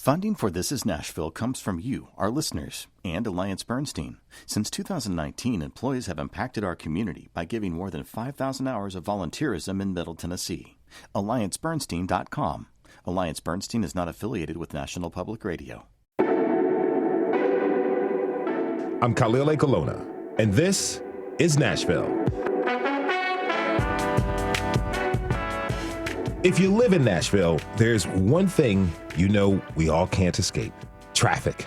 Funding for This Is Nashville comes from you, our listeners, and Alliance Bernstein. Since 2019, employees have impacted our community by giving more than 5,000 hours of volunteerism in Middle Tennessee. AllianceBernstein.com. Alliance Bernstein is not affiliated with National Public Radio. I'm Khalil A. Colonna, and this is Nashville. If you live in Nashville, there's one thing you know we all can't escape: traffic.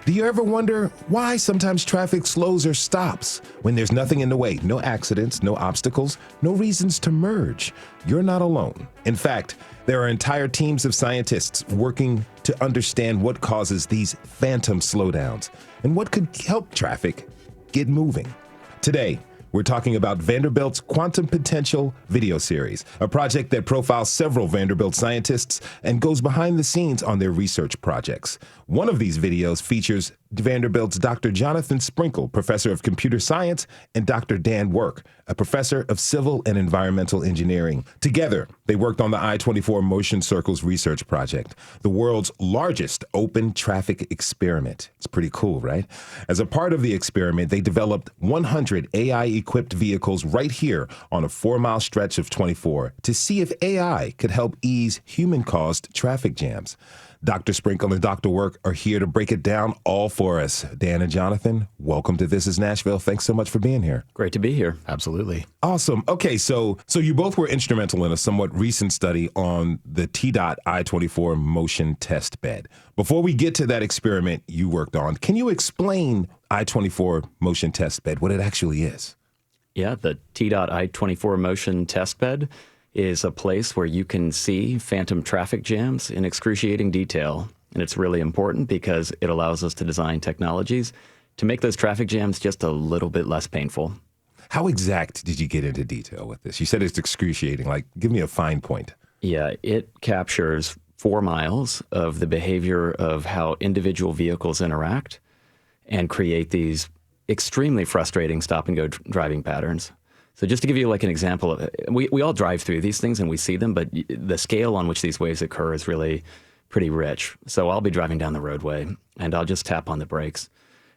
Do you ever wonder why sometimes traffic slows or stops when there's nothing in the way? No accidents, no obstacles, no reasons to merge. You're not alone. In fact, there are entire teams of scientists working to understand what causes these phantom slowdowns and what could help traffic get moving. Today, we're talking about Vanderbilt's Quantum Potential video series, a project that profiles several Vanderbilt scientists and goes behind the scenes on their research projects. One of these videos features Vanderbilt's Dr. Jonathan Sprinkle, professor of computer science, and Dr. Dan Work, a professor of civil and environmental engineering. Together, they worked on the I-24 Motion Circles research project, the world's largest open traffic experiment. It's pretty cool, right? As a part of the experiment, they developed 100 AI-equipped vehicles right here on a 4-mile stretch of 24 to see if AI could help ease human-caused traffic jams. Dr. Sprinkle and Dr. Work are here to break it down all for us. Dan and Jonathan, welcome to This Is Nashville. Thanks so much for being here. Great to be here. Absolutely. Awesome. Okay, so you both were instrumental in a somewhat recent study on the TDOT I-24 motion test bed. Before we get to that experiment you worked on, can you explain I-24 motion test bed, what it actually is? Yeah, the TDOT I-24 motion test bed is a place where you can see phantom traffic jams in excruciating detail. And it's really important because it allows us to design technologies to make those traffic jams just a little bit less painful. How exact did you get into detail with this? You said it's excruciating. Like, give me a fine point. Yeah, it captures 4 miles of the behavior of how individual vehicles interact and create these extremely frustrating stop-and-go driving patterns. So just to give you like an example, we all drive through these things and we see them, but the scale on which these waves occur is really pretty rich. So I'll be driving down the roadway and I'll just tap on the brakes.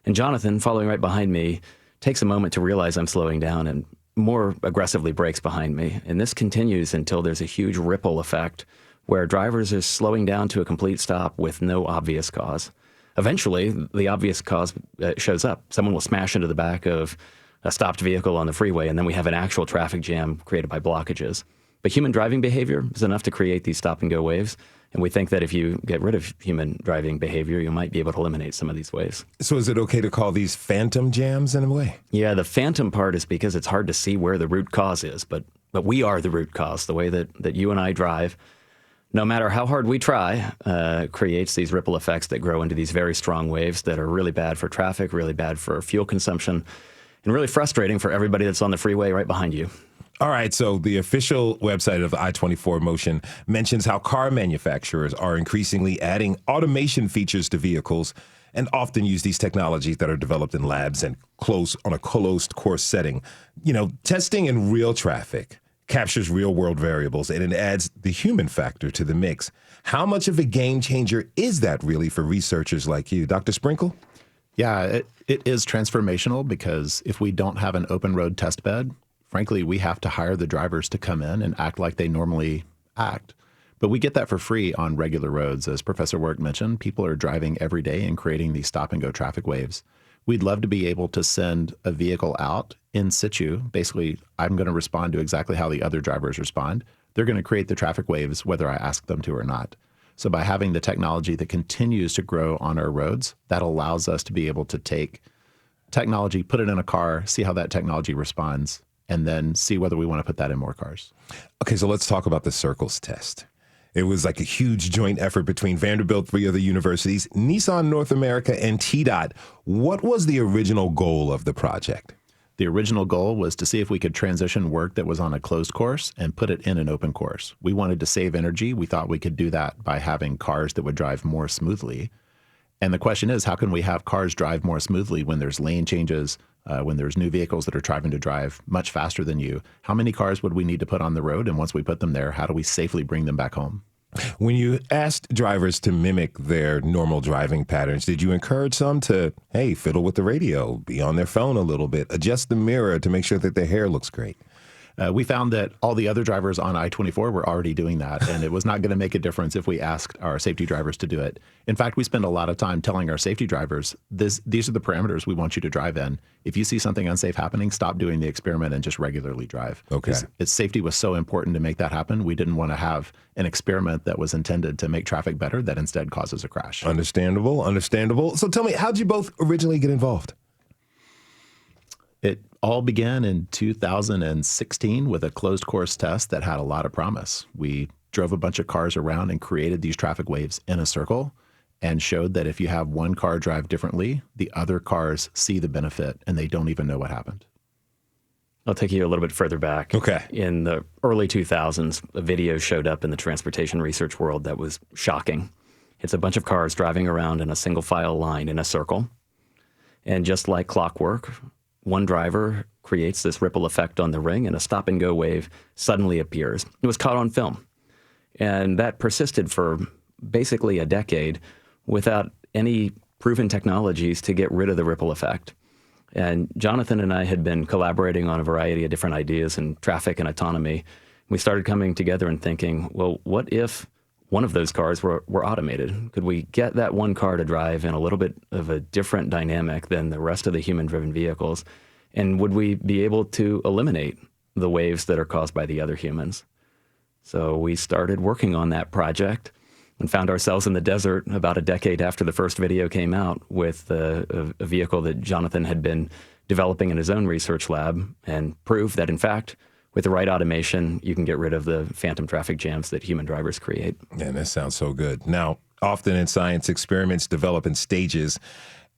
And Jonathan, following right behind me, takes a moment to realize I'm slowing down and more aggressively brakes behind me. And this continues until there's a huge ripple effect where drivers are slowing down to a complete stop with no obvious cause. Eventually, the obvious cause shows up. Someone will smash into the back of a stopped vehicle on the freeway, and then we have an actual traffic jam created by blockages. But human driving behavior is enough to create these stop-and-go waves, and we think that if you get rid of human driving behavior, you might be able to eliminate some of these waves. So is it okay to call these phantom jams in a way? Yeah, the phantom part is because it's hard to see where the root cause is, but we are the root cause. The way that you and I drive, no matter how hard we try, creates these ripple effects that grow into these very strong waves that are really bad for traffic, really bad for fuel consumption, and really frustrating for everybody that's on the freeway right behind you. All right, so the official website of I-24 Motion mentions how car manufacturers are increasingly adding automation features to vehicles and often use these technologies that are developed in labs and on a closed course setting. You know, testing in real traffic captures real-world variables and it adds the human factor to the mix. How much of a game changer is that really for researchers like you? Dr. Sprinkle? Yeah, it is transformational because if we don't have an open road test bed, frankly, we have to hire the drivers to come in and act like they normally act. But we get that for free on regular roads. As Professor Work mentioned, people are driving every day and creating these stop-and-go traffic waves. We'd love to be able to send a vehicle out in situ. Basically, I'm going to respond to exactly how the other drivers respond. They're going to create the traffic waves whether I ask them to or not. So by having the technology that continues to grow on our roads, that allows us to be able to take technology, put it in a car, see how that technology responds, and then see whether we want to put that in more cars. Okay, so let's talk about the circles test. It was like a huge joint effort between Vanderbilt, 3 other universities, Nissan North America, and TDOT. What was the original goal of the project? The original goal was to see if we could transition work that was on a closed course and put it in an open course. We wanted to save energy. We thought we could do that by having cars that would drive more smoothly. And the question is, how can we have cars drive more smoothly when there's lane changes, when there's new vehicles that are trying to drive much faster than you? How many cars would we need to put on the road? And once we put them there, how do we safely bring them back home? When you asked drivers to mimic their normal driving patterns, did you encourage some to, hey, fiddle with the radio, be on their phone a little bit, adjust the mirror to make sure that their hair looks great? We found that all the other drivers on I-24 were already doing that, and it was not going to make a difference if we asked our safety drivers to do it. In fact, we spend a lot of time telling our safety drivers, these are the parameters we want you to drive in. If you see something unsafe happening, stop doing the experiment and just regularly drive. Okay. Its safety was so important to make that happen. We didn't want to have an experiment that was intended to make traffic better that instead causes a crash. Understandable. So tell me, how'd you both originally get involved? It all began in 2016 with a closed course test that had a lot of promise. We drove a bunch of cars around and created these traffic waves in a circle and showed that if you have one car drive differently, the other cars see the benefit and they don't even know what happened. I'll take you a little bit further back. Okay. In the early 2000s, a video showed up in the transportation research world that was shocking. It's a bunch of cars driving around in a single file line in a circle. And just like clockwork, one driver creates this ripple effect on the ring and a stop-and-go wave suddenly appears. It was caught on film. And that persisted for basically a decade without any proven technologies to get rid of the ripple effect. And Jonathan and I had been collaborating on a variety of different ideas in traffic and autonomy. We started coming together and thinking, well, what if one of those cars were automated? Could we get that one car to drive in a little bit of a different dynamic than the rest of the human-driven vehicles? And would we be able to eliminate the waves that are caused by the other humans? So we started working on that project and found ourselves in the desert about a decade after the first video came out with a vehicle that Jonathan had been developing in his own research lab, and proved that, in fact, with the right automation, you can get rid of the phantom traffic jams that human drivers create. Man, that sounds so good. Now, often in science, experiments develop in stages.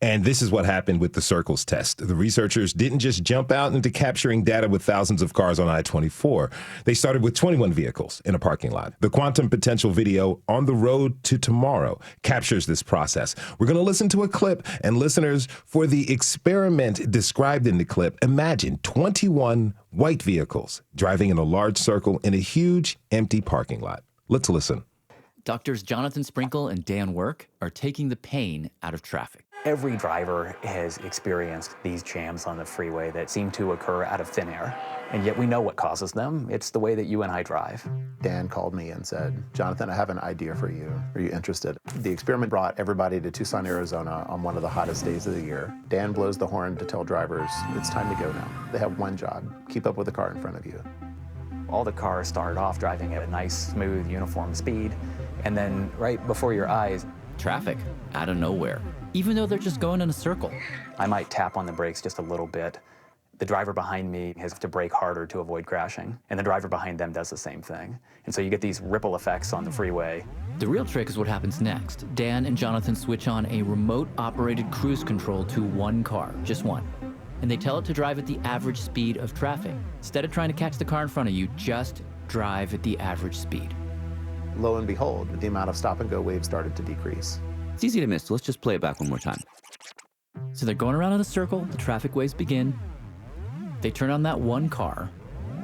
And this is what happened with the circles test. The researchers didn't just jump out into capturing data with thousands of cars on I-24. They started with 21 vehicles in a parking lot. The quantum potential video, On the Road to Tomorrow, captures this process. We're going to listen to a clip, and listeners, for the experiment described in the clip, imagine 21 white vehicles driving in a large circle in a huge empty parking lot. Let's listen. Doctors Jonathan Sprinkle and Dan Work are taking the pain out of traffic. Every driver has experienced these jams on the freeway that seem to occur out of thin air, and yet we know what causes them. It's the way that you and I drive. Dan called me and said, Jonathan, I have an idea for you. Are you interested? The experiment brought everybody to Tucson, Arizona on one of the hottest days of the year. Dan blows the horn to tell drivers, it's time to go now. They have one job, keep up with the car in front of you. All the cars started off driving at a nice, smooth, uniform speed, and then right before your eyes, Traffic out of nowhere, even though they're just going in a circle. I might tap on the brakes just a little bit. The driver behind me has to brake harder to avoid crashing, and the driver behind them does the same thing. And so you get these ripple effects on the freeway. The real trick is what happens next. Dan and Jonathan switch on a remote-operated cruise control to one car, just one. And they tell it to drive at the average speed of traffic. Instead of trying to catch the car in front of you, just drive at the average speed. Lo and behold, the amount of stop-and-go waves started to decrease. It's easy to miss, so let's just play it back one more time. So they're going around in a circle, the traffic waves begin. They turn on that one car,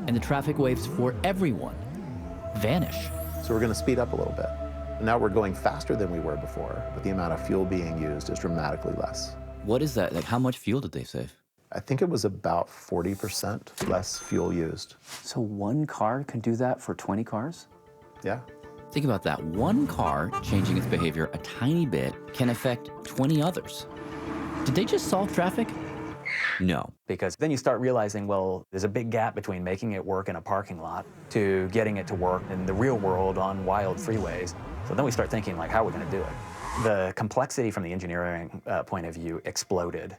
and the traffic waves for everyone vanish. So we're going to speed up a little bit. Now we're going faster than we were before, but the amount of fuel being used is dramatically less. What is that? Like, how much fuel did they save? I think it was about 40% less fuel used. So one car can do that for 20 cars? Yeah. Think about that. One car changing its behavior a tiny bit can affect 20 others. Did they just solve traffic? No. Because then you start realizing, well, there's a big gap between making it work in a parking lot to getting it to work in the real world on wild freeways. So then we start thinking, like, how are we going to do it? The complexity from the engineering point of view exploded.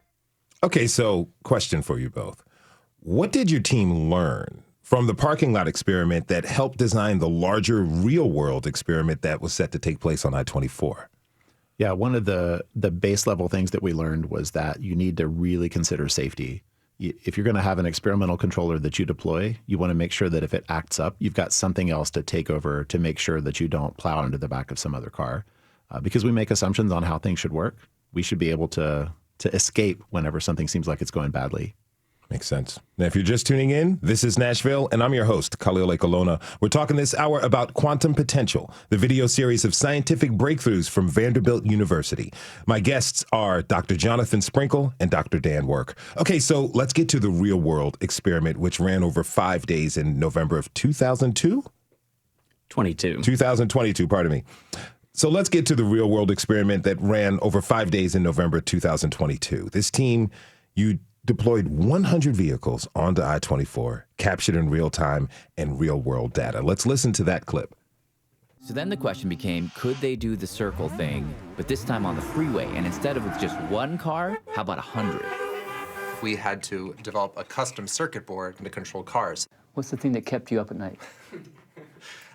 Okay, so question for you both. What did your team learn from the parking lot experiment that helped design the larger real-world experiment that was set to take place on I-24? Yeah, one of the base level things that we learned was that you need to really consider safety. If you're going to have an experimental controller that you deploy, you want to make sure that if it acts up, you've got something else to take over to make sure that you don't plow into the back of some other car. Because we make assumptions on how things should work, we should be able to escape whenever something seems like it's going badly. Makes sense. Now, if you're just tuning in, this is Nashville, and I'm your host, Khalil Ekolona. We're talking this hour about quantum potential, the video series of scientific breakthroughs from Vanderbilt University. My guests are Dr. Jonathan Sprinkle and Dr. Dan Work. Okay, so let's get to the real-world experiment, which ran over 5 days in November of 2002? 2022, pardon me. So let's get to the real-world experiment that ran over 5 days in November 2022. This team, you deployed 100 vehicles onto I-24, captured in real time and real-world data. Let's listen to that clip. So then the question became, could they do the circle thing, but this time on the freeway? And instead of with just one car, how about 100? We had to develop a custom circuit board to control cars. What's the thing that kept you up at night?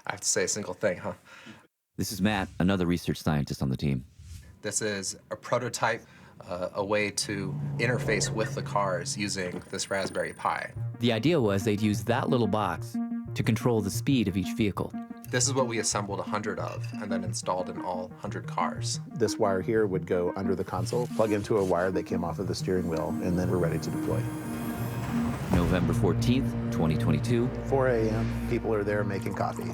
I have to say a single thing, huh? This is Matt, another research scientist on the team. This is a prototype, a way to interface with the cars using this Raspberry Pi. The idea was they'd use that little box to control the speed of each vehicle. This is what we assembled 100 of and then installed in all 100 cars. This wire here would go under the console, plug into a wire that came off of the steering wheel, and then we're ready to deploy. November 14th, 2022. 4 a.m., people are there making coffee.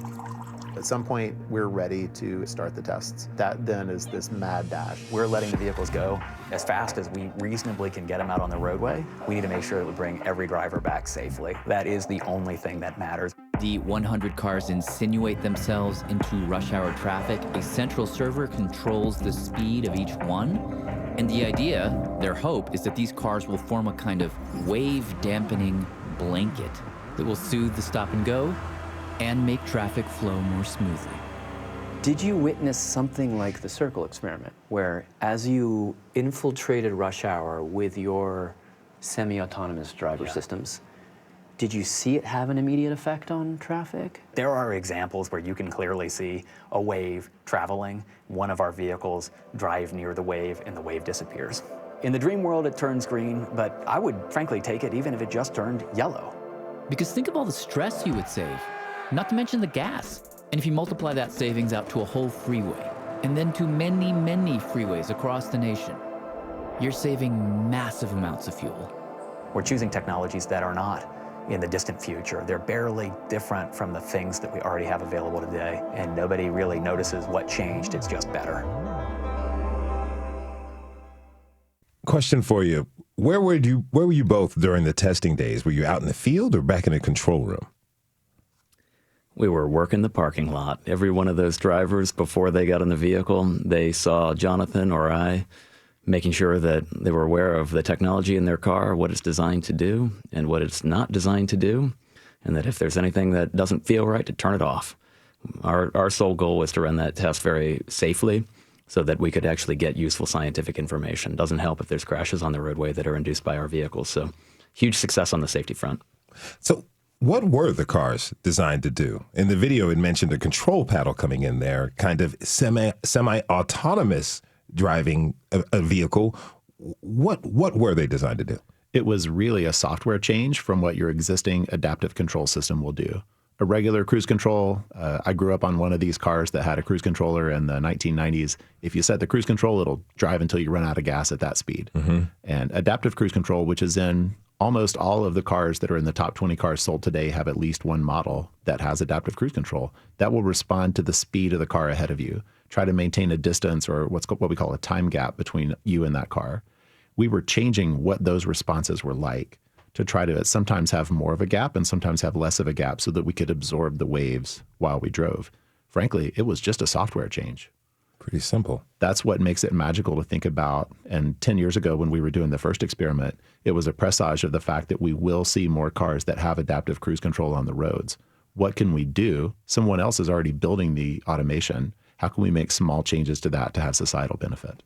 At some point, we're ready to start the tests. That then is this mad dash. We're letting the vehicles go as fast as we reasonably can get them out on the roadway. We need to make sure that we bring every driver back safely. That is the only thing that matters. The 100 cars insinuate themselves into rush hour traffic. A central server controls the speed of each one. And the idea, their hope, is that these cars will form a kind of wave-dampening blanket that will soothe the stop and go and make traffic flow more smoothly. Did you witness something like the circle experiment, where as you infiltrated rush hour with your semi-autonomous driver systems, did you see it have an immediate effect on traffic? There are examples where you can clearly see a wave traveling. One of our vehicles drive near the wave and the wave disappears. In the dream world, it turns green, but I would frankly take it even if it just turned yellow. Because think of all the stress you would save, not to mention the gas. And if you multiply that savings out to a whole freeway, and then to many, many freeways across the nation, you're saving massive amounts of fuel. We're choosing technologies that are not in the distant future. They're barely different from the things that we already have available today, and nobody really notices what changed. It's just better. Question for you. Where were you both during the testing days? Were you out in the field or back in the control room? We were working the parking lot. Every one of those drivers, before they got in the vehicle, they saw Jonathan or I making sure that they were aware of the technology in their car, what it's designed to do and what it's not designed to do, and that if there's anything that doesn't feel right, to turn it off. Our sole goal was to run that test very safely so that we could actually get useful scientific information. Doesn't help if there's crashes on the roadway that are induced by our vehicles. So huge success on the safety front. So what were the cars designed to do? In the video, it mentioned a control panel coming in there, kind of semi-autonomous driving a vehicle. What were they designed to do? It was really a software change from what your existing adaptive control system will do. A regular cruise control, I grew up on one of these cars that had a cruise controller in the 1990s. If you set the cruise control, it'll drive until you run out of gas at that speed. Mm-hmm. And adaptive cruise control, which is in almost all of the cars that are in the top 20 cars sold today, have at least one model that has adaptive cruise control that will respond to the speed of the car ahead of you, try to maintain a distance or what we call a time gap between you and that car. We were changing what those responses were like to try to sometimes have more of a gap and sometimes have less of a gap so that we could absorb the waves while we drove. Frankly, it was just a software change. Pretty simple. That's what makes it magical to think about. And 10 years ago when we were doing the first experiment, it was a presage of the fact that we will see more cars that have adaptive cruise control on the roads. What can we do? Someone else is already building the automation. How can we make small changes to that to have societal benefit?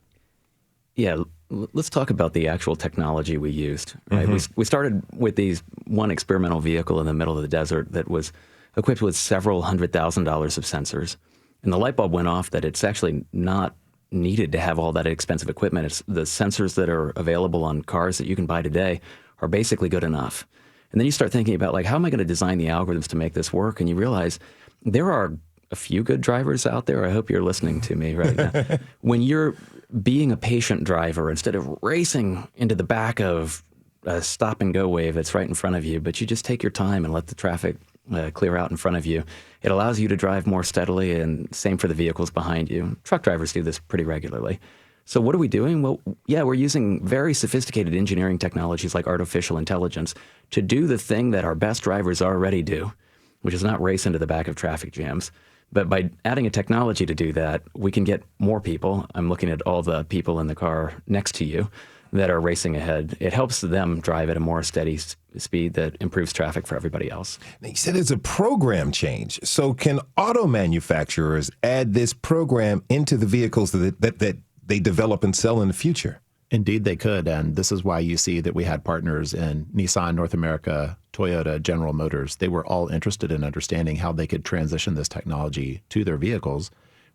Yeah, let's talk about the actual technology we used. Right? Mm-hmm. We started with one experimental vehicle in the middle of the desert that was equipped with several $100,000 of sensors. And the light bulb went off that it's actually not needed to have all that expensive equipment. It's the sensors that are available on cars that you can buy today are basically good enough. And then you start thinking about, like, how am I going to design the algorithms to make this work? And you realize there are a few good drivers out there. I hope you're listening to me right now. When you're being a patient driver, instead of racing into the back of a stop and go wave that's right in front of you, but you just take your time and let the traffic clear out in front of you. It allows you to drive more steadily, and same for the vehicles behind you. Truck drivers do this pretty regularly. So what are we doing? Well, yeah, we're using very sophisticated engineering technologies like artificial intelligence to do the thing that our best drivers already do, which is not race into the back of traffic jams. But by adding a technology to do that, we can get more people. I'm looking at all the people in the car next to you that are racing ahead. It helps them drive at a more steady speed that improves traffic for everybody else. Now, you said it's a program change. So can auto manufacturers add this program into the vehicles that they develop and sell in the future? Indeed, they could. And this is why you see that we had partners in Nissan North America, Toyota, General Motors. They were all interested in understanding how they could transition this technology to their vehicles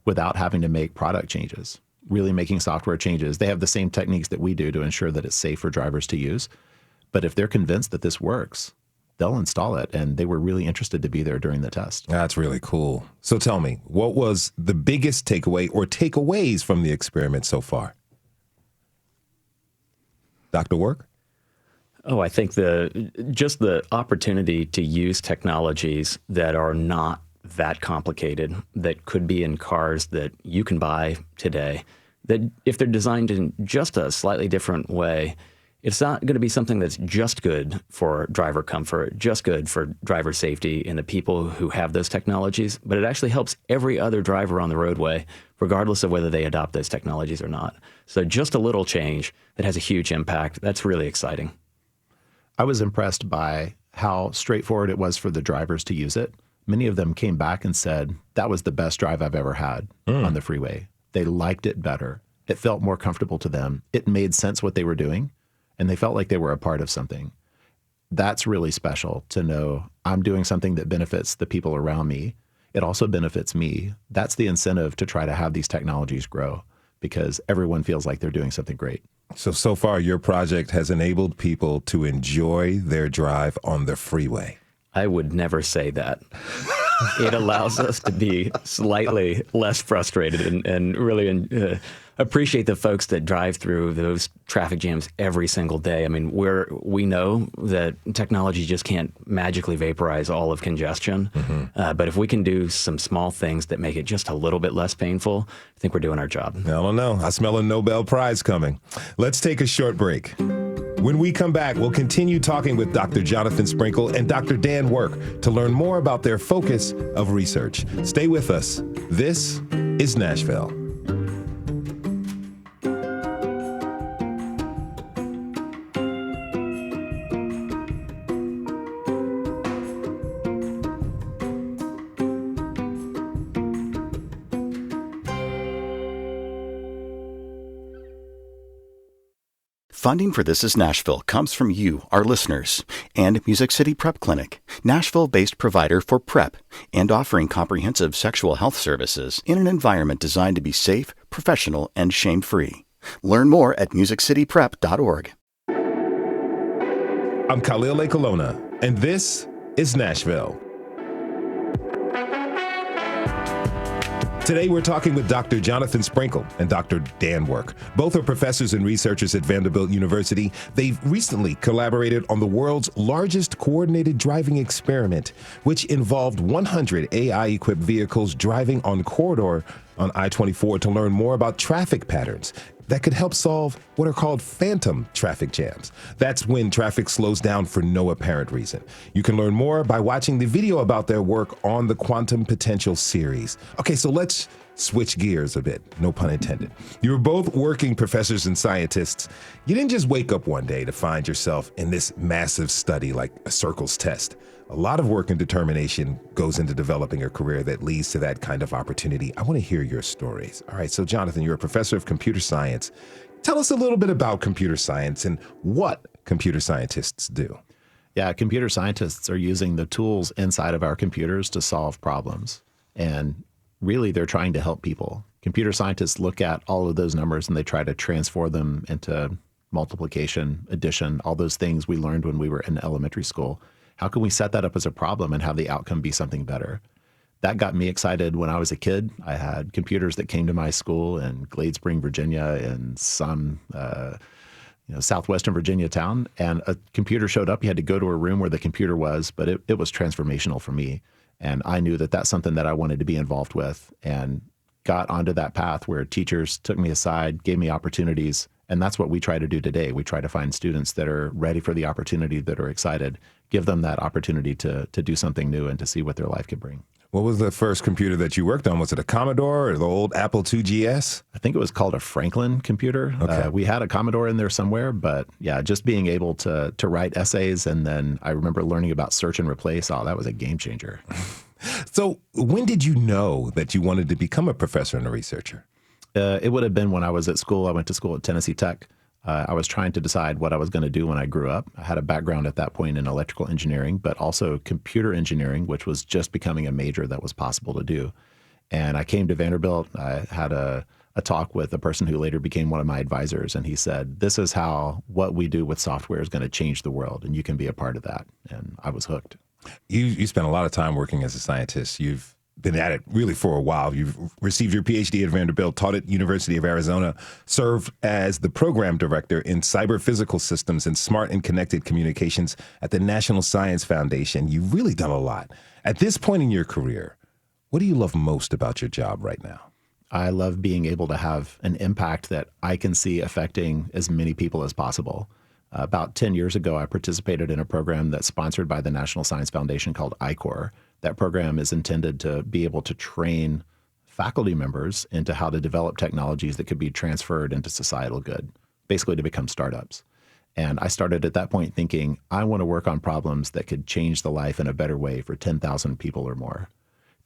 without having to make product changes, really making software changes. They have the same techniques that we do to ensure that it's safe for drivers to use. But if they're convinced that this works, they'll install it. And they were really interested to be there during the test. That's really cool. So tell me, what was the biggest takeaway or takeaways from the experiment so far? Dr. Work? Oh, I think just the opportunity to use technologies that are not that complicated, that could be in cars that you can buy today, that if they're designed in just a slightly different way, it's not going to be something that's just good for driver comfort, just good for driver safety and the people who have those technologies, but it actually helps every other driver on the roadway, regardless of whether they adopt those technologies or not. So just a little change that has a huge impact. That's really exciting. I was impressed by how straightforward it was for the drivers to use it. Many of them came back and said, that was the best drive I've ever had on the freeway. They liked it better. It felt more comfortable to them. It made sense what they were doing, and they felt like they were a part of something. That's really special to know I'm doing something that benefits the people around me. It also benefits me. That's the incentive to try to have these technologies grow, because everyone feels like they're doing something great. So far, your project has enabled people to enjoy their drive on the freeway. I would never say that. It allows us to be slightly less frustrated and really appreciate the folks that drive through those traffic jams every single day. I mean, we know that technology just can't magically vaporize all of congestion, but if we can do some small things that make it just a little bit less painful, I think we're doing our job. I don't know. I smell a Nobel Prize coming. Let's take a short break. When we come back, we'll continue talking with Dr. Jonathan Sprinkle and Dr. Dan Work to learn more about their focus of research. Stay with us. This is Nashville. Funding for This is Nashville comes from you, our listeners, and Music City Prep Clinic, Nashville-based provider for PrEP and offering comprehensive sexual health services in an environment designed to be safe, professional, and shame-free. Learn more at musiccityprep.org. I'm Khalil Colonna, and this is Nashville. Today, we're talking with Dr. Jonathan Sprinkle and Dr. Dan Work. Both are professors and researchers at Vanderbilt University. They've recently collaborated on the world's largest coordinated driving experiment, which involved 100 AI-equipped vehicles driving on corridor on I-24 to learn more about traffic patterns that could help solve what are called phantom traffic jams. That's when traffic slows down for no apparent reason. You can learn more by watching the video about their work on the Quantum Potential series. Okay, so let's switch gears a bit, no pun intended. You're both working professors and scientists. You didn't just wake up one day to find yourself in this massive study like a circles test. A lot of work and determination goes into developing a career that leads to that kind of opportunity. I want to hear your stories. All right, so Jonathan, you're a professor of computer science. Tell us a little bit about computer science and what computer scientists do. Yeah, computer scientists are using the tools inside of our computers to solve problems. And really, they're trying to help people. Computer scientists look at all of those numbers and they try to transform them into multiplication, addition, all those things we learned when we were in elementary school. How can we set that up as a problem and have the outcome be something better? That got me excited when I was a kid. I had computers that came to my school in Glade Spring, Virginia, in some southwestern Virginia town, and a computer showed up. You had to go to a room where the computer was, but it was transformational for me. And I knew that that's something that I wanted to be involved with, and got onto that path where teachers took me aside, gave me opportunities. And that's what we try to do today. We try to find students that are ready for the opportunity, that are excited, give them that opportunity to do something new and to see what their life could bring. What was the first computer that you worked on? Was it a Commodore or the old Apple II GS? I think it was called a Franklin computer. Okay. We had a Commodore in there somewhere, but yeah, just being able to write essays. And then I remember learning about search and replace. Oh, that was a game changer. So when did you know that you wanted to become a professor and a researcher? It would have been when I was at school. I went to school at Tennessee Tech. I was trying to decide what I was going to do when I grew up. I had a background at that point in electrical engineering, but also computer engineering, which was just becoming a major that was possible to do. And I came to Vanderbilt. I had a talk with a person who later became one of my advisors, and he said, this is how what we do with software is going to change the world, and you can be a part of that. And I was hooked. You spent a lot of time working as a scientist. You've been at it really for a while. You've received your PhD at Vanderbilt, taught at University of Arizona, served as the program director in cyber physical systems and smart and connected communications at the National Science Foundation. You've really done a lot. At this point in your career, what do you love most about your job right now? I love being able to have an impact that I can see affecting as many people as possible. About 10 years ago, I participated in a program that's sponsored by the National Science Foundation called I-Corps. That program is intended to be able to train faculty members into how to develop technologies that could be transferred into societal good, basically to become startups. And I started at that point thinking, I want to work on problems that could change the life in a better way for 10,000 people or more.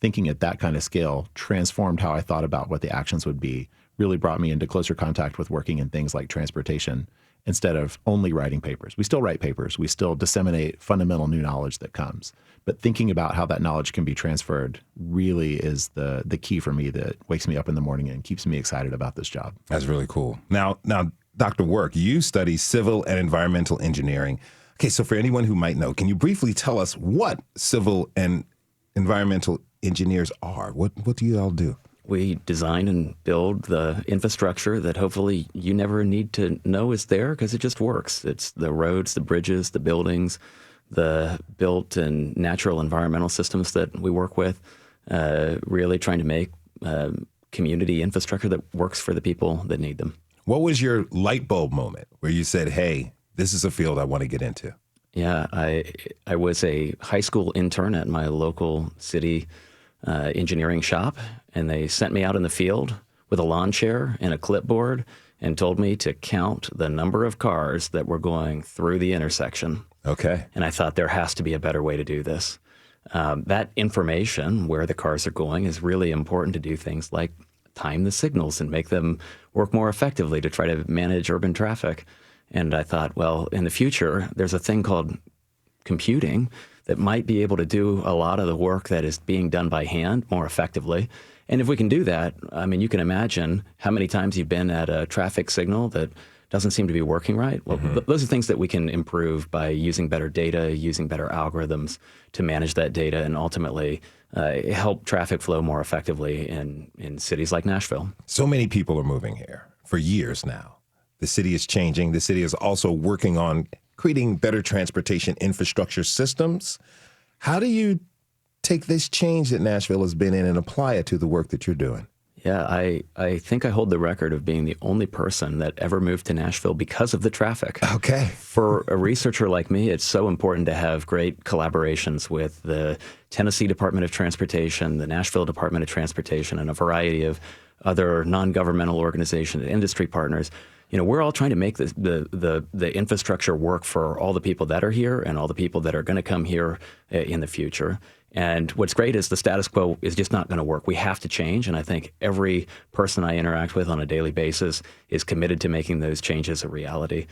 Thinking at that kind of scale transformed how I thought about what the actions would be, really brought me into closer contact with working in things like transportation instead of only writing papers. We still write papers. We still disseminate fundamental new knowledge that comes. But thinking about how that knowledge can be transferred really is the key for me that wakes me up in the morning and keeps me excited about this job. That's really cool. Now, Dr. Work, you study civil and environmental engineering. Okay, so for anyone who might know, can you briefly tell us what civil and environmental engineers are? What do you all do? We design and build the infrastructure that hopefully you never need to know is there because it just works. It's the roads, the bridges, the buildings, the built and natural environmental systems that we work with, really trying to make community infrastructure that works for the people that need them. What was your light bulb moment where you said, hey, this is a field I want to get into? Yeah, I was a high school intern at my local city engineering shop, and they sent me out in the field with a lawn chair and a clipboard and told me to count the number of cars that were going through the intersection. Okay. And I thought there has to be a better way to do this. That information, where the cars are going, is really important to do things like time the signals and make them work more effectively to try to manage urban traffic. And I thought, well, in the future, there's a thing called computing that might be able to do a lot of the work that is being done by hand more effectively. And if we can do that, I mean, you can imagine how many times you've been at a traffic signal that doesn't seem to be working right. Well, those are things that we can improve by using better data, using better algorithms to manage that data and ultimately help traffic flow more effectively in cities like Nashville. So many people are moving here for years now. The city is changing. The city is also working on creating better transportation infrastructure systems. How do you take this change that Nashville has been in and apply it to the work that you're doing? Yeah, I think I hold the record of being the only person that ever moved to Nashville because of the traffic. Okay. For a researcher like me, it's so important to have great collaborations with the Tennessee Department of Transportation, the Nashville Department of Transportation, and a variety of other non-governmental organizations and industry partners. You know, we're all trying to make the infrastructure work for all the people that are here and all the people that are going to come here in the future. And what's great is the status quo is just not going to work. We have to change, and I think every person I interact with on a daily basis is committed to making those changes a reality.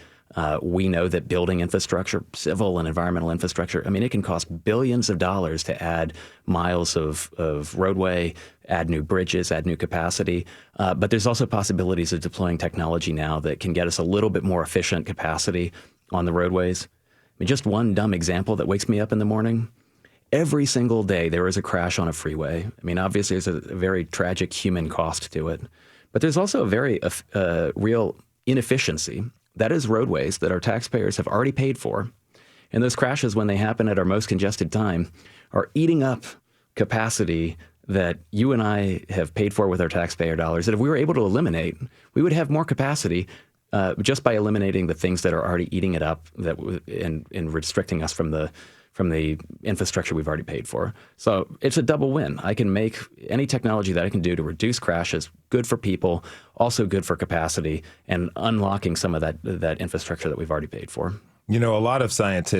We know that building infrastructure, civil and environmental infrastructure, I mean, it can cost billions of dollars to add miles of roadway, add new bridges, add new capacity. But there's also possibilities of deploying technology now that can get us a little bit more efficient capacity on the roadways. I mean, just one dumb example that wakes me up in the morning. Every single day there is a crash on a freeway. I mean, obviously there's a very tragic human cost to it, but there's also a very real inefficiency that is roadways that our taxpayers have already paid for. And those crashes, when they happen at our most congested time, are eating up capacity that you and I have paid for with our taxpayer dollars, that if we were able to eliminate, we would have more capacity just by eliminating the things that are already eating it up and restricting us from the infrastructure we've already paid for. So it's a double win. I can make any technology that I can do to reduce crashes good for people, also good for capacity, and unlocking some of that infrastructure that we've already paid for. You know, a lot of science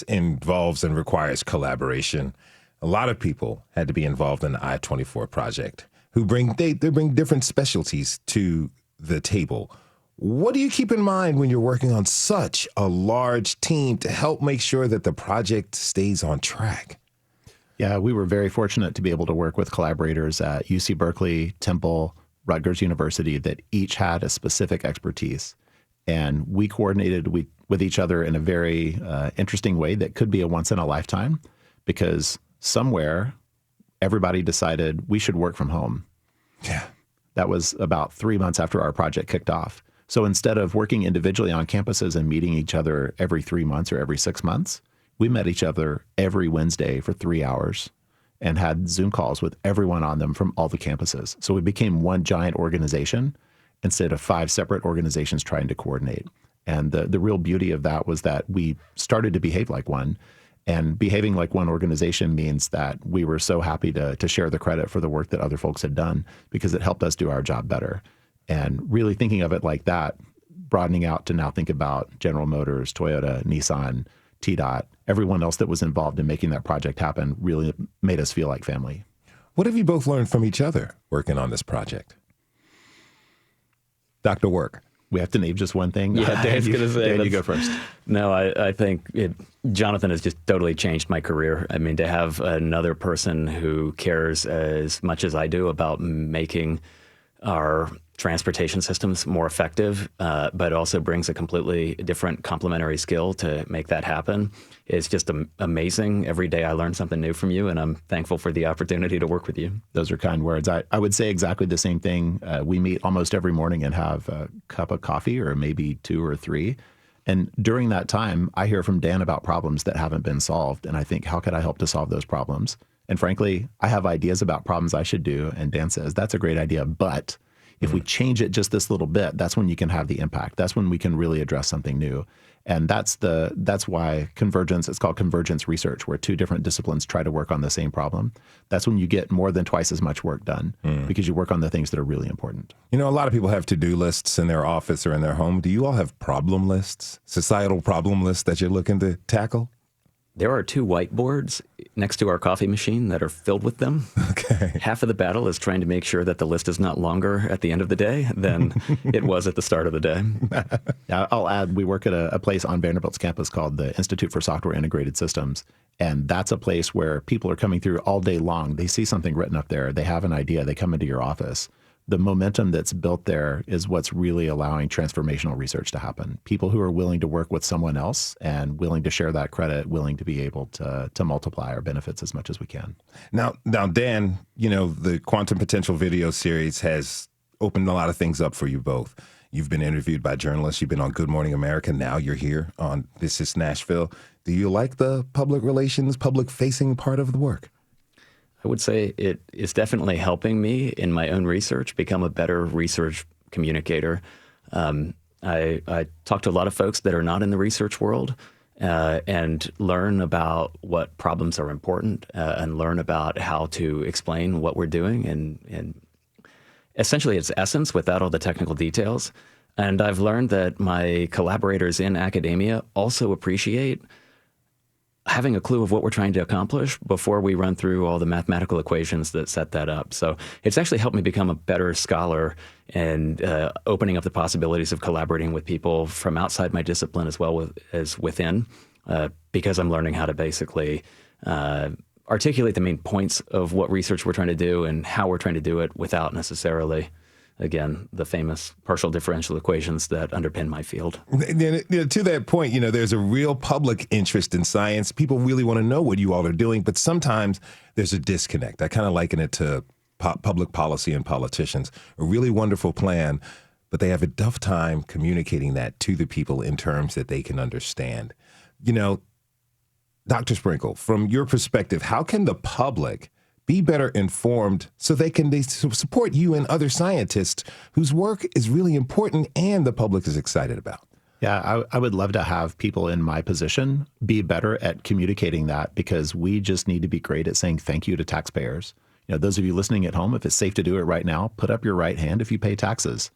involves and requires collaboration. A lot of people had to be involved in the I-24 project who bring different specialties to the table. What do you keep in mind when you're working on such a large team to help make sure that the project stays on track? Yeah, we were very fortunate to be able to work with collaborators at UC Berkeley, Temple, Rutgers University that each had a specific expertise. And we coordinated with each other in a very interesting way that could be a once in a lifetime, because somewhere everybody decided we should work from home. Yeah. That was about 3 months after our project kicked off. So instead of working individually on campuses and meeting each other every 3 months or every 6 months, we met each other every Wednesday for 3 hours and had Zoom calls with everyone on them from all the campuses. So we became one giant organization instead of 5 separate organizations trying to coordinate. And the real beauty of that was that we started to behave like one. And behaving like one organization means that we were so happy to share the credit for the work that other folks had done, because it helped us do our job better. And really thinking of it like that, broadening out to now think about General Motors, Toyota, Nissan, TDOT, everyone else that was involved in making that project happen really made us feel like family. What have you both learned from each other working on this project? Dr. Work. We have to name just one thing. Yeah, Dan's going to say. Dan, you go first. No, I think Jonathan has just totally changed my career. I mean, to have another person who cares as much as I do about making our transportation systems more effective, but also brings a completely different complementary skill to make that happen. It's just amazing. Every day I learn something new from you, and I'm thankful for the opportunity to work with you. Those are kind words. I would say exactly the same thing. We meet almost every morning and have a cup of coffee, or maybe 2 or 3. And during that time, I hear from Dan about problems that haven't been solved. And I think, how could I help to solve those problems? And frankly, I have ideas about problems I should do. And Dan says, that's a great idea, but if we change it just this little bit, that's when you can have the impact. That's when we can really address something new. And that's why convergence, it's called convergence research, where 2 different disciplines try to work on the same problem. That's when you get more than twice as much work done, because you work on the things that are really important. You know, a lot of people have to-do lists in their office or in their home. Do you all have problem lists, societal problem lists that you're looking to tackle? There are 2 whiteboards next to our coffee machine that are filled with them. Okay. Half of the battle is trying to make sure that the list is not longer at the end of the day than it was at the start of the day. I'll add, we work at a place on Vanderbilt's campus called the Institute for Software Integrated Systems. And that's a place where people are coming through all day long. They see something written up there. They have an idea. They come into your office. The momentum that's built there is what's really allowing transformational research to happen. People who are willing to work with someone else and willing to share that credit, willing to be able to multiply our benefits as much as we can. Now, Dan, you know, the Quantum Potential video series has opened a lot of things up for you both. You've been interviewed by journalists. You've been on Good Morning America. Now you're here on This Is Nashville. Do you like the public relations, public-facing part of the work? I would say it is definitely helping me in my own research become a better research communicator. I talk to a lot of folks that are not in the research world and learn about what problems are important and learn about how to explain what we're doing and essentially its essence without all the technical details. And I've learned that my collaborators in academia also appreciate having a clue of what we're trying to accomplish before we run through all the mathematical equations that set that up. So it's actually helped me become a better scholar and opening up the possibilities of collaborating with people from outside my discipline as well as within, because I'm learning how to basically articulate the main points of what research we're trying to do and how we're trying to do it without necessarily, again, the famous partial differential equations that underpin my field. To that point, you know, there's a real public interest in science. People really want to know what you all are doing, but sometimes there's a disconnect. I kind of liken it to public policy and politicians. A really wonderful plan, but they have a tough time communicating that to the people in terms that they can understand. You know, Dr. Sprinkle, from your perspective, how can the public be better informed so they support you and other scientists whose work is really important and the public is excited about? Yeah, I would love to have people in my position be better at communicating that, because we just need to be great at saying thank you to taxpayers. You know, those of you listening at home, if it's safe to do it right now, put up your right hand if you pay taxes.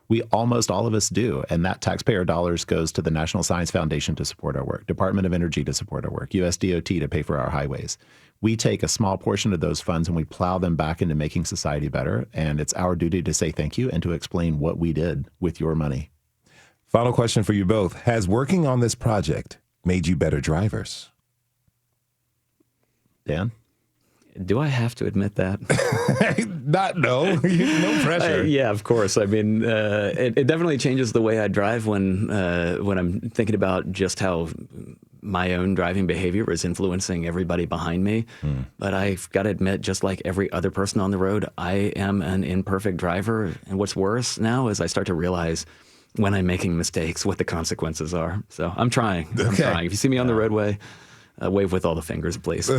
We almost all of us do, and that taxpayer dollars goes to the National Science Foundation to support our work, Department of Energy to support our work, US DOT to pay for our highways. We take a small portion of those funds and we plow them back into making society better, and it's our duty to say thank you and to explain what we did with your money. Final question for you both. Has working on this project made you better drivers? Dan? Do I have to admit that? No pressure. Yeah, of course. I mean, it definitely changes the way I drive when I'm thinking about just how my own driving behavior is influencing everybody behind me. But I've got to admit, just like every other person on the road, I am an imperfect driver. And what's worse now is I start to realize when I'm making mistakes, what the consequences are. So I'm trying. I'm trying. If you see me on the roadway, wave with all the fingers, please.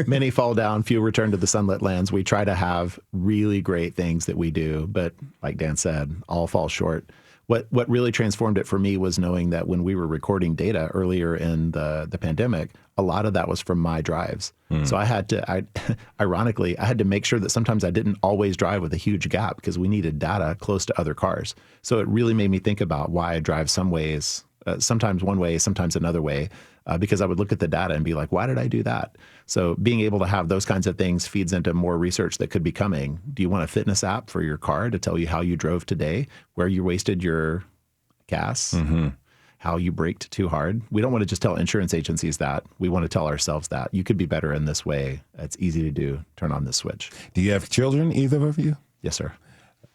Many fall down, few return to the sunlit lands. We try to have really great things that we do, but like Dan said, all fall short. What really transformed it for me was knowing that when we were recording data earlier in the pandemic, a lot of that was from my drives. So ironically, I had to make sure that sometimes I didn't always drive with a huge gap because we needed data close to other cars. So it really made me think about why I drive some ways, sometimes one way, sometimes another way, because I would look at the data and be like, why did I do that? So being able to have those kinds of things feeds into more research that could be coming. Do you want a fitness app for your car to tell you how you drove today, where you wasted your gas, how you braked too hard? We don't want to just tell insurance agencies that. We want to tell ourselves that. You could be better in this way. It's easy to do. Turn on this switch. Do you have children, either of you? Yes, sir.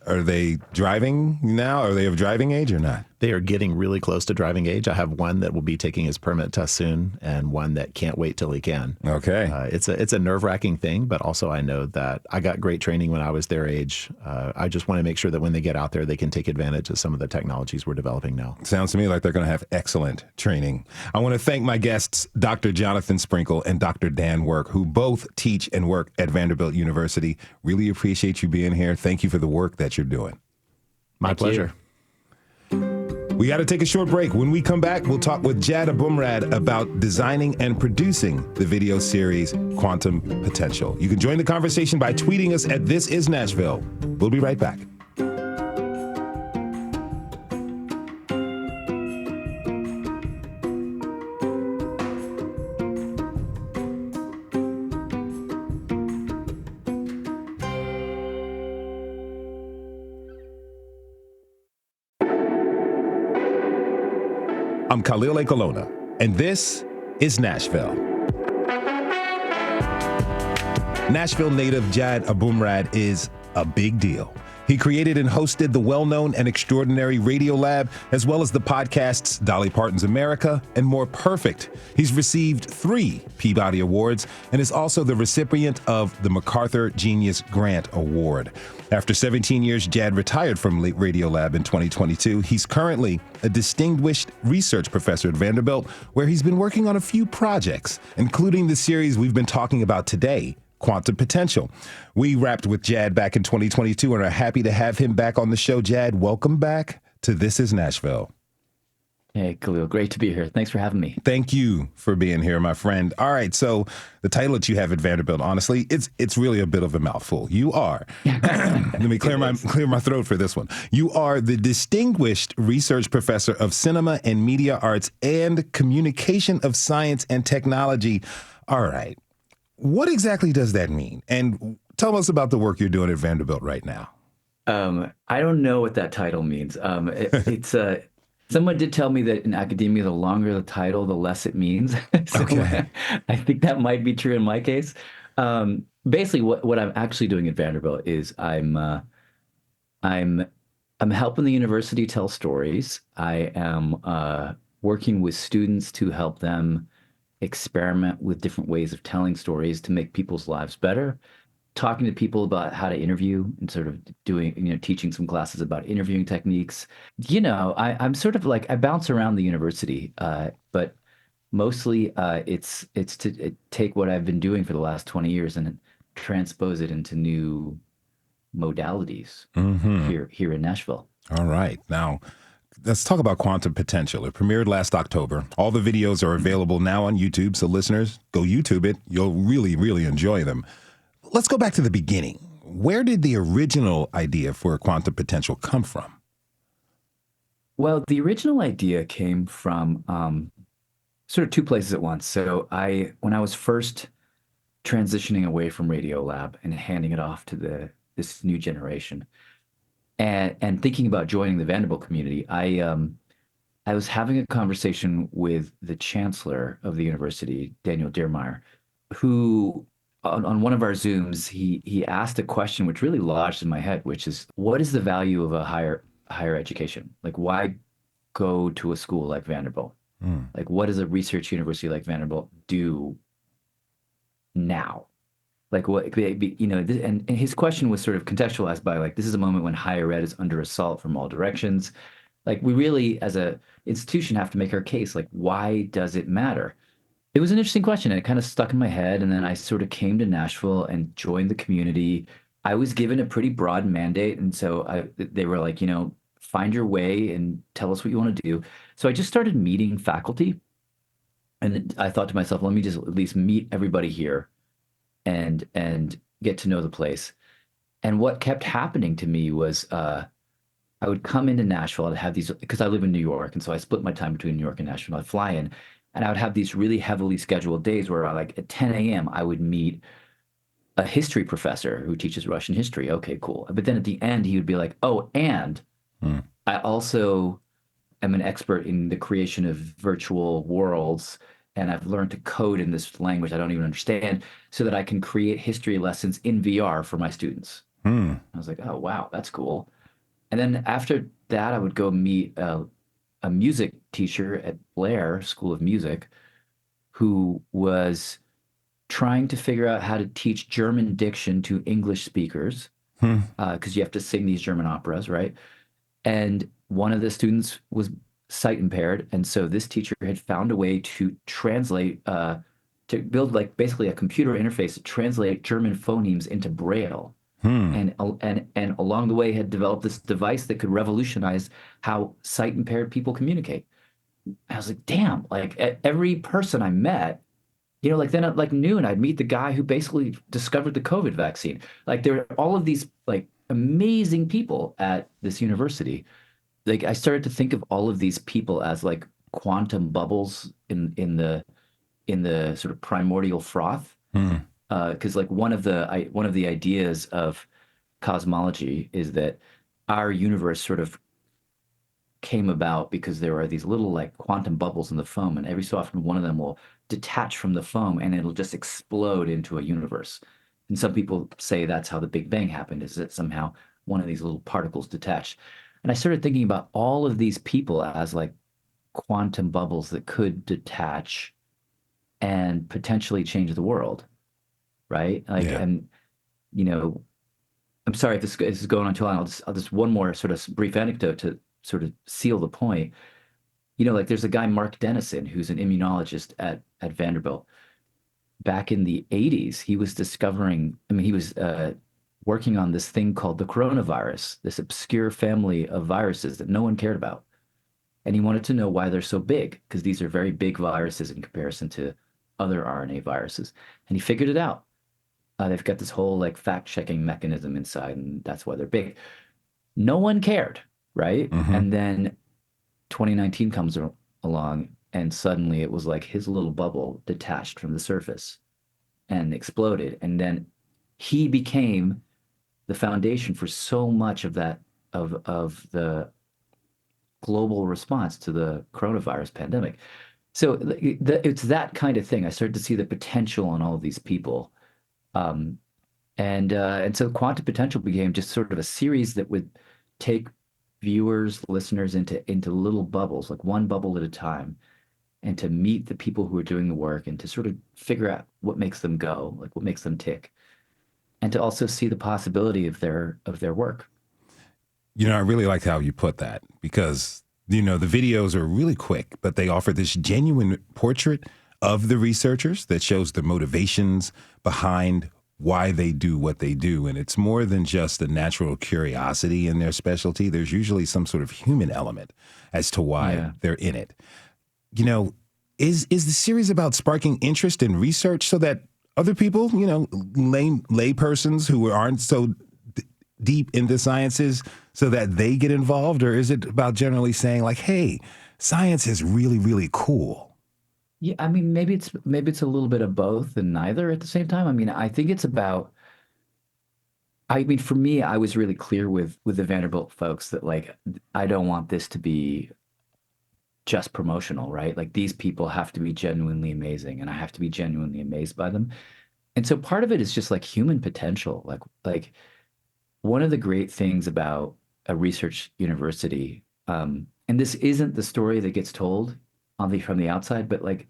Are they driving now? Are they of driving age or not? They are getting really close to driving age. I have one that will be taking his permit test soon and one that can't wait till he can. Okay. It's a nerve-wracking thing, but also I know that I got great training when I was their age. I just want to make sure that when they get out there, they can take advantage of some of the technologies we're developing now. Sounds to me like they're going to have excellent training. I want to thank my guests, Dr. Jonathan Sprinkle and Dr. Dan Work, who both teach and work at Vanderbilt University. Really appreciate you being here. Thank you for the work that you're doing. My pleasure. We got to take a short break. When we come back, we'll talk with Jad Abumrad about designing and producing the video series Quantum Potential. You can join the conversation by tweeting us at This Is Nashville. We'll be right back. I'm Khalil A. Colonna, and this is Nashville. Nashville native Jad Abumrad is a big deal. He created and hosted the well-known and extraordinary Radio Lab, as well as the podcasts Dolly Parton's America and More Perfect. He's received 3 Peabody Awards and is also the recipient of the MacArthur Genius Grant Award. After 17 years, Jad retired from Radio Lab in 2022. He's currently a distinguished research professor at Vanderbilt, where he's been working on a few projects, including the series we've been talking about today, Quantum Potential. We wrapped with Jad back in 2022 and are happy to have him back on the show. Jad, welcome back to This Is Nashville. Hey, Khalil, great to be here. Thanks for having me. Thank you for being here, my friend. All right, so the title that you have at Vanderbilt, honestly, it's really a bit of a mouthful. You are, let me clear my throat for this one. You are the Distinguished Research Professor of Cinema and Media Arts and Communication of Science and Technology. All right. What exactly does that mean? And tell us about the work you're doing at Vanderbilt right now. I don't know what that title means. Someone did tell me that in academia, the longer the title, the less it means. So Okay. I think that might be true in my case. Basically, what I'm actually doing at Vanderbilt is I'm helping the university tell stories. I am working with students to help them experiment with different ways of telling stories to make people's lives better. talking to people about how to interview and sort of doing, teaching some classes about interviewing techniques. I'm sort of like, I bounce around the university, but mostly it's to take what I've been doing for the last 20 years and transpose it into new modalities here in Nashville. All right. Now, let's talk about quantum potential. It premiered last October. All the videos are available now on YouTube, so listeners, go YouTube it. You'll really, really enjoy them. Let's go back to the beginning. Where did the original idea for quantum potential come from? Well, the original idea came from sort of two places at once. So when I was first transitioning away from Radiolab and handing it off to this new generation, and thinking about joining the Vanderbilt community, I was having a conversation with the chancellor of the university, Daniel Diermeyer, who on one of our Zooms, he asked a question which really lodged in my head, which is, what is the value of a higher education? Like, why go to a school like Vanderbilt? Like, what does a research university like Vanderbilt do now? Like, what, and his question was sort of contextualized by, like, this is a moment when higher ed is under assault from all directions. Like, we really, as a institution, have to make our case. Like, why does it matter? It was an interesting question, and it kind of stuck in my head. And then I sort of came to Nashville and joined the community. I was given a pretty broad mandate, and so they were like, find your way and tell us what you want to do. So I just started meeting faculty, and I thought to myself, let me just at least meet everybody here and get to know the place. And what kept happening to me was I would come into Nashville. I'd have these, because I live in New York, and so I split my time between New York and Nashville. I'd fly in, and I would have these really heavily scheduled days where at 10 a.m. I would meet a history professor who teaches Russian history. Okay, cool. But then at the end, he would be like, oh, and I also am an expert in the creation of virtual worlds, and I've learned to code in this language I don't even understand so that I can create history lessons in VR for my students. I was like, oh, wow, that's cool. And then after that, I would go meet a music teacher at Blair School of Music who was trying to figure out how to teach German diction to English speakers, because you have to sing these German operas, right? And one of the students was sight impaired, and so this teacher had found a way to translate, to build like basically a computer interface to translate German phonemes into Braille. And along the way had developed this device that could revolutionize how sight impaired people communicate. I was like, damn, like every person I met, like then at like noon, I'd meet the guy who basically discovered the COVID vaccine. Like there are all of these like amazing people at this university. Like I started to think of all of these people as like quantum bubbles in the sort of primordial froth. Because like one of the ideas of cosmology is that our universe sort of came about because there are these little like quantum bubbles in the foam, and every so often one of them will detach from the foam and it'll just explode into a universe. And some people say that's how the Big Bang happened, is that somehow one of these little particles detached. And I started thinking about all of these people as like quantum bubbles that could detach and potentially change the world. Right? Like, and I'm sorry if this is going on too long. I'll just one more sort of brief anecdote to sort of seal the point. Like there's a guy, Mark Dennison, who's an immunologist at Vanderbilt. Back in the 80s, he was he was working on this thing called the coronavirus, this obscure family of viruses that no one cared about. And he wanted to know why they're so big, because these are very big viruses in comparison to other RNA viruses. And he figured it out. They've got this whole like fact-checking mechanism inside, and that's why they're big. No one cared, right? And then 2019 comes along, and suddenly it was like his little bubble detached from the surface and exploded. And then he became the foundation for so much of that, of the global response to the coronavirus pandemic. So it's that kind of thing. I started to see the potential in all of these people. And so quantum potential became just sort of a series that would take viewers, listeners into little bubbles, like one bubble at a time, and to meet the people who are doing the work and to sort of figure out what makes them go, like what makes them tick. and to also see the possibility of their work. I really like how you put that because, the videos are really quick, but they offer this genuine portrait of the researchers that shows the motivations behind why they do what they do. And it's more than just a natural curiosity in their specialty. There's usually some sort of human element as to why they're in it. Is the series about sparking interest in research so that other people, lay persons who aren't so deep into sciences, so that they get involved? Or is it about generally saying like, hey, science is really, really cool? Yeah, I mean, maybe it's a little bit of both and neither at the same time. I mean, I think it's about, for me, I was really clear with the Vanderbilt folks that like, I don't want this to be just promotional, right? Like these people have to be genuinely amazing and I have to be genuinely amazed by them. And so part of it is just like human potential. Like one of the great things about a research university, and this isn't the story that gets told from the outside, but like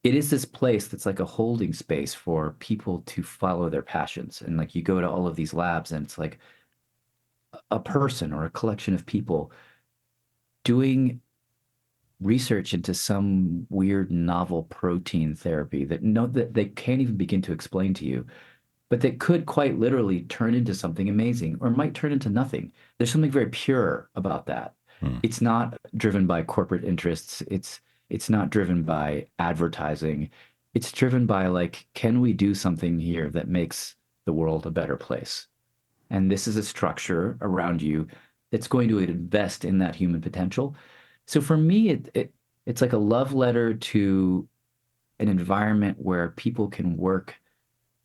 it is this place that's like a holding space for people to follow their passions. And like you go to all of these labs and it's like a person or a collection of people doing research into some weird novel protein therapy that they can't even begin to explain to you, but that could quite literally turn into something amazing or might turn into nothing. There's something very pure about that. It's not driven by corporate interests. It's not driven by advertising. It's driven by like, can we do something here that makes the world a better place? And this is a structure around you that's going to invest in that human potential. So for me, it's like a love letter to an environment where people can work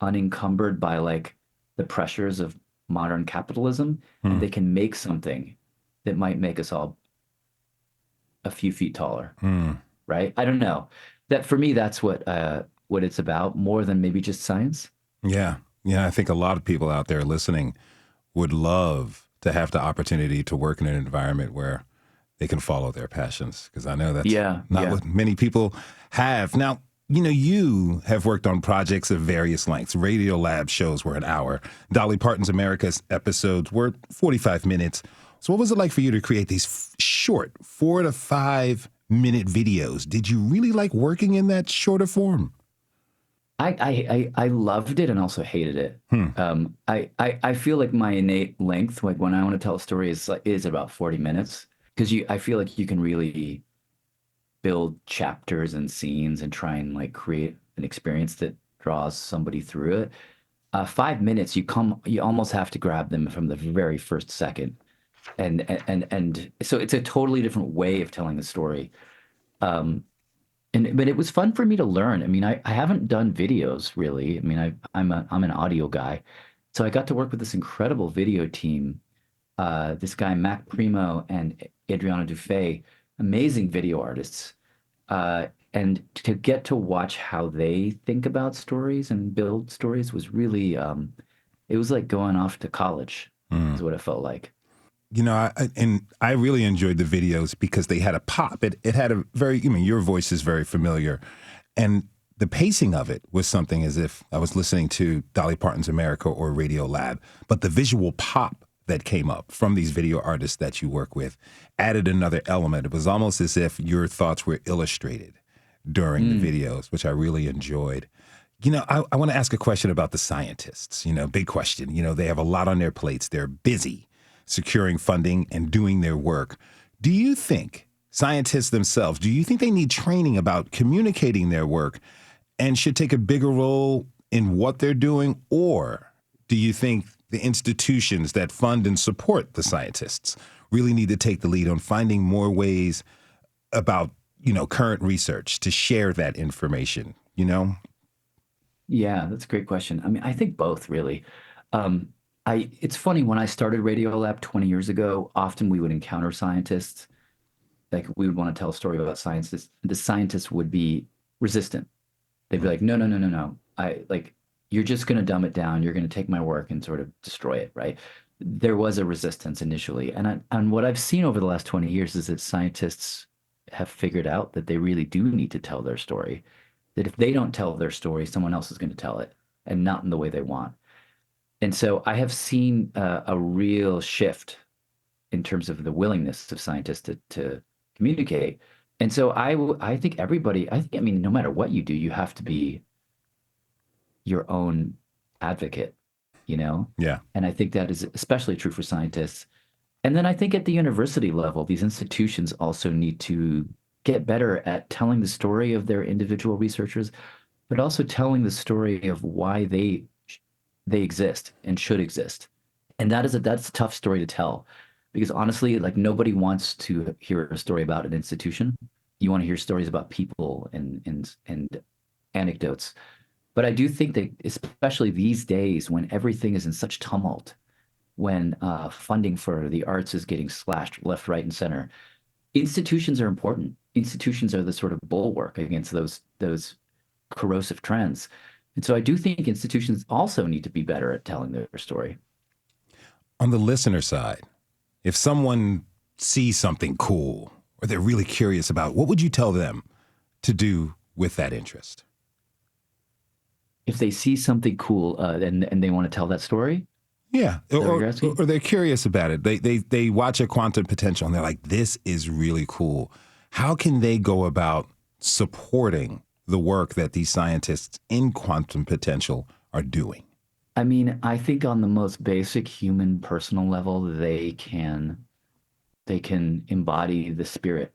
unencumbered by like the pressures of modern capitalism, and they can make something that might make us all a few feet taller. Right? I don't know. That for me, that's what it's about more than maybe just science. Yeah. I think a lot of people out there listening would love to have the opportunity to work in an environment where they can follow their passions, because I know that's not what many people have. Now, you have worked on projects of various lengths. Radio Lab shows were an hour. Dolly Parton's America's episodes were 45 minutes. So what was it like for you to create these short 4 to 5 minute videos? Did you really like working in that shorter form? I loved it and also hated it. I feel like my innate length, like when I want to tell a story, is about 40 minutes. Because I feel like you can really build chapters and scenes and try and like create an experience that draws somebody through it. 5 minutes, you almost have to grab them from the very first second, and so it's a totally different way of telling the story. But it was fun for me to learn. I mean, I haven't done videos really. I mean, I'm an audio guy, so I got to work with this incredible video team. This guy, Mac Primo and Adriana Dufay, amazing video artists. And to get to watch how they think about stories and build stories was really, it was like going off to college, is what it felt like. I really enjoyed the videos because they had a pop. It had a very, your voice is very familiar. And the pacing of it was something as if I was listening to Dolly Parton's America or Radio Lab, but the visual pop that came up from these video artists that you work with added another element. It was almost as if your thoughts were illustrated during the videos, which I really enjoyed. I want to ask a question about the scientists, big question. They have a lot on their plates. They're busy securing funding and doing their work. Do you think scientists themselves, do you think they need training about communicating their work and should take a bigger role in what they're doing? Or do you think the institutions that fund and support the scientists really need to take the lead on finding more ways about, current research to share that information, Yeah, that's a great question. I mean, I think both really. It's funny, when I started Radio Lab 20 years ago, often we would encounter scientists, like we would want to tell a story about scientists. The scientists would be resistant. They'd be like, no. You're just going to dumb it down. You're going to take my work and sort of destroy it, right? There was a resistance initially. And what I've seen over the last 20 years is that scientists have figured out that they really do need to tell their story. That if they don't tell their story, someone else is going to tell it, and not in the way they want. And so I have seen a real shift in terms of the willingness of scientists to communicate. And so I think everybody, I mean, no matter what you do, you have to be your own advocate, you know? Yeah. And I think that is especially true for scientists. And then I think at the university level, these institutions also need to get better at telling the story of their individual researchers, but also telling the story of why they exist and should exist. And that's a tough story to tell, because honestly, like, nobody wants to hear a story about an institution. You want to hear stories about people and anecdotes. But I do think that, especially these days when everything is in such tumult, when funding for the arts is getting slashed left, right, and center, institutions are important. Institutions are the sort of bulwark against those corrosive trends. And so I do think institutions also need to be better at telling their story. On the listener side, if someone sees something cool or they're really curious about, what would you tell them to do with that interest? If they see something cool and they want to tell that story? Yeah, or they're curious about it. They watch a quantum potential and they're like, this is really cool. How can they go about supporting the work that these scientists in quantum potential are doing? I mean, I think on the most basic human personal level, they can embody the spirit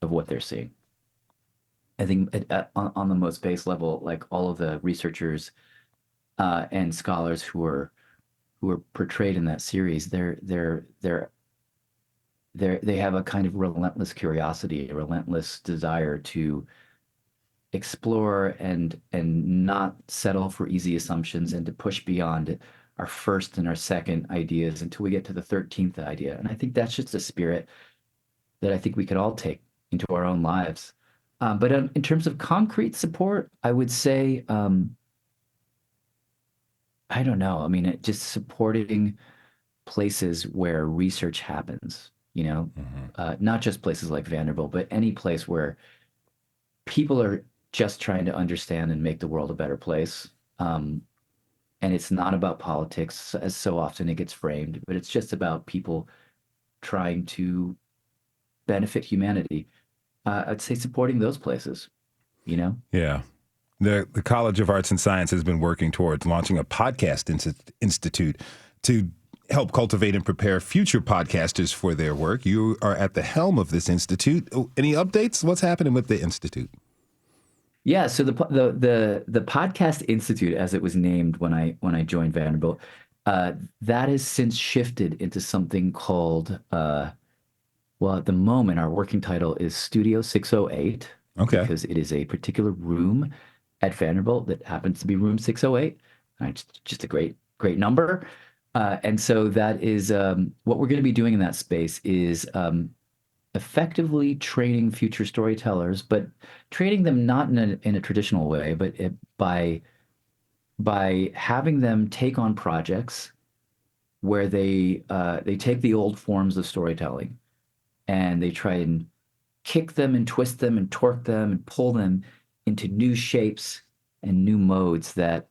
of what they're seeing. I think on the most base level, like all of the researchers and scholars who are portrayed in that series, they have a kind of relentless curiosity, a relentless desire to explore and not settle for easy assumptions, and to push beyond our first and our second ideas until we get to the 13th idea. And I think that's just a spirit that I think we could all take into our own lives. But in terms of concrete support, I would say, I don't know. I mean, just supporting places where research happens, you know, not just places like Vanderbilt, but any place where people are just trying to understand and make the world a better place. And it's not about politics, as so often it gets framed, but it's just about people trying to benefit humanity. I'd say supporting those places, you know? Yeah. The College of Arts and Science has been working towards launching a podcast institute to help cultivate and prepare future podcasters for their work. You are at the helm of this institute. Any updates? What's happening with the institute? Yeah, so the Podcast Institute, as it was named when I joined Vanderbilt, that has since shifted into something called, well, at the moment, our working title is Studio 608. Okay. Because it is a particular room at Vanderbilt that happens to be room 608. It's just a great number. And so that is what we're going to be doing in that space is effectively training future storytellers, but training them not in a traditional way, but by having them take on projects where they take the old forms of storytelling and they try and kick them and twist them and torque them and pull them into new shapes and new modes that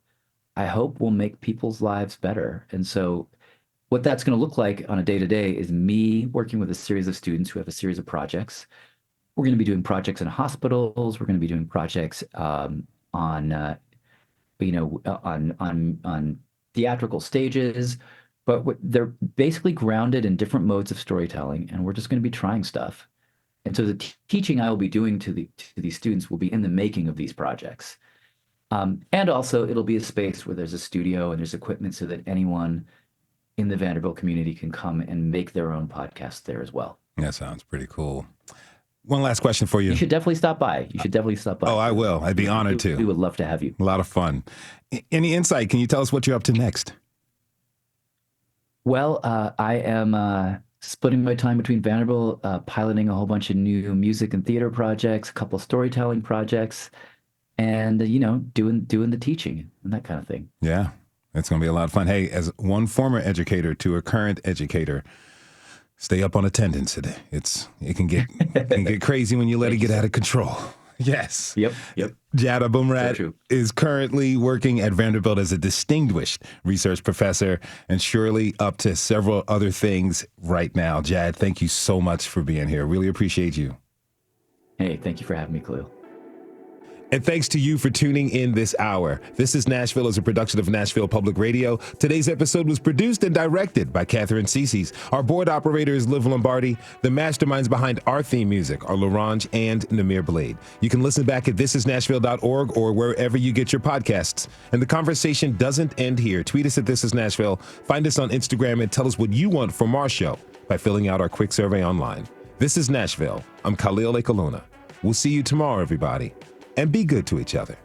I hope will make people's lives better. And so what that's going to look like on a day-to-day is me working with a series of students who have a series of projects. We're going to be doing projects in hospitals. We're going to be doing projects on theatrical stages, but they're basically grounded in different modes of storytelling, and we're just going to be trying stuff. And so the teaching I will be doing to these students will be in the making of these projects. And also it'll be a space where there's a studio and there's equipment so that anyone in the Vanderbilt community can come and make their own podcast there as well. That sounds pretty cool. One last question for you. You should definitely stop by. Oh, I will. I'd be honored to. We would love to have you. A lot of fun. Any insight? Can you tell us what you're up to next? Well, I am splitting my time between Vanderbilt, piloting a whole bunch of new music and theater projects, a couple of storytelling projects, and doing the teaching and that kind of thing. Yeah, it's going to be a lot of fun. Hey, as one former educator to a current educator, stay up on attendance today. It can get crazy when you let it get out of control. Yes. Yep. Jad Abumrad So true. is currently working at Vanderbilt as a distinguished research professor and surely up to several other things right now. Jad, thank you so much for being here. Really appreciate you. Hey, thank you for having me, Khalil. And thanks to you for tuning in this hour. This is Nashville is a production of Nashville Public Radio. Today's episode was produced and directed by Katherine Ceicys. Our board operator is Liv Lombardi. The masterminds behind our theme music are LaRange and Namir Blade. You can listen back at thisisnashville.org or wherever you get your podcasts. And the conversation doesn't end here. Tweet us at This Is Nashville. Find us on Instagram and tell us what you want from our show by filling out our quick survey online. This is Nashville. I'm Khalil Ekaluna. We'll see you tomorrow, everybody. And be good to each other.